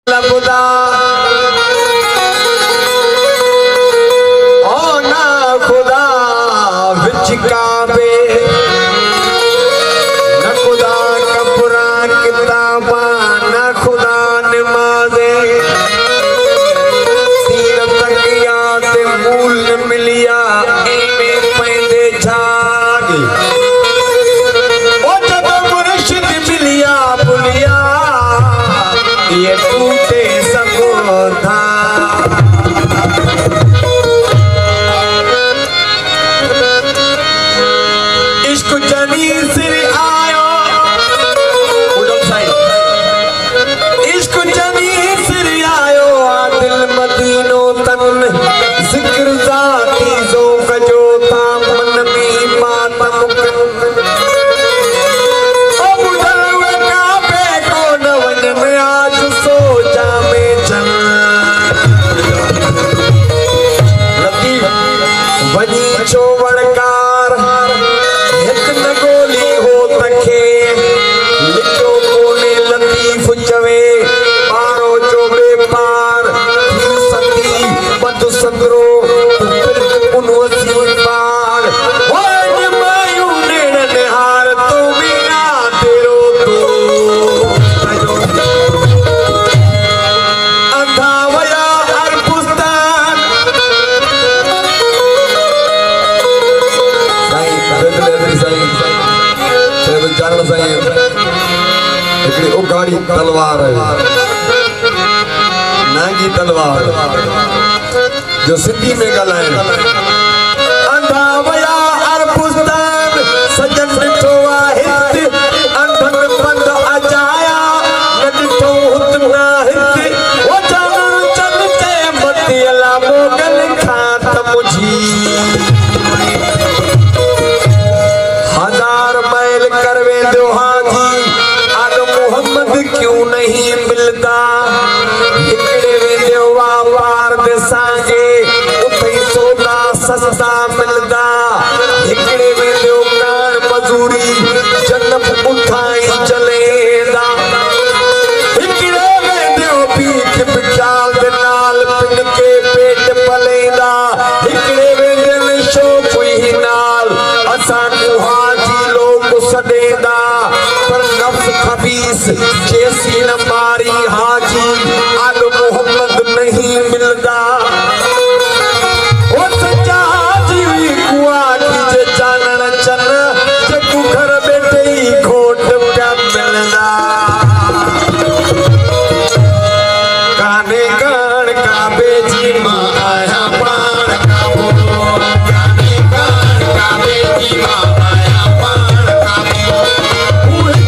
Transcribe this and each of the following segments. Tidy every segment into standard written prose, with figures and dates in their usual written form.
खुदा ओ ना खुदा विच काबे न खुदा कपरा किताबा न खुदा नमाजे तीर तकिया ते मूल मिलिया एमे पैंदे झागे ओ जब मुर्शिद मिलिया बुलिया ये टूटे सको था इश्क जनी सिर आयो उड़म साई इश्क जनी सिर आयो दिल मदीनो तन जिक्र जाती जो कजो था मन में मातम चोवड़कार हित न गोली हो तखे लिखो कोने लतीफ चवे पारो चोबे पार सती बद संद्रो उनवसी पार हो मायू नेण निहार तो मेरा तेरो तो अंधा वया हर पुस्तक उगाड़ी तलवार है नागी तलवार जो सिंधी में गलाए अंधा वया हर पुस्तक सजन ॾिठो आहे अंधन बंद अजाया न ॾिठो हुत न हित ओ जान चन ते मती अला मोगल खात मुझी हजार मैल करवे दो हाथी आग मोहम्मद क्यों नहीं मिलता इकड़े वेंदो वापार दिसांगे उते सोना सस्ता मिलता इकड़े वेंदो कान मजूरी जन्नत उठाई चलेदा इकड़े वेंदो पीठ बिचाल दे नाल पिन के पेट पलेदा इकड़े वेंदो शौक हुई नाल असा कुहाजी लोग सदेदा पर नफ्स खबीस जैसी न मारी हाजी आग मोहम्मद नहीं मिलदा ओ सच्चा हाजी कुआ की जे जानन चन जे तू घर बैठे ही घोट प्या मिलदा काने कान काबे जी मां आया पार काबो काने कान काबे जी मां आया पार काबो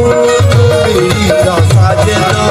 मेरी साजना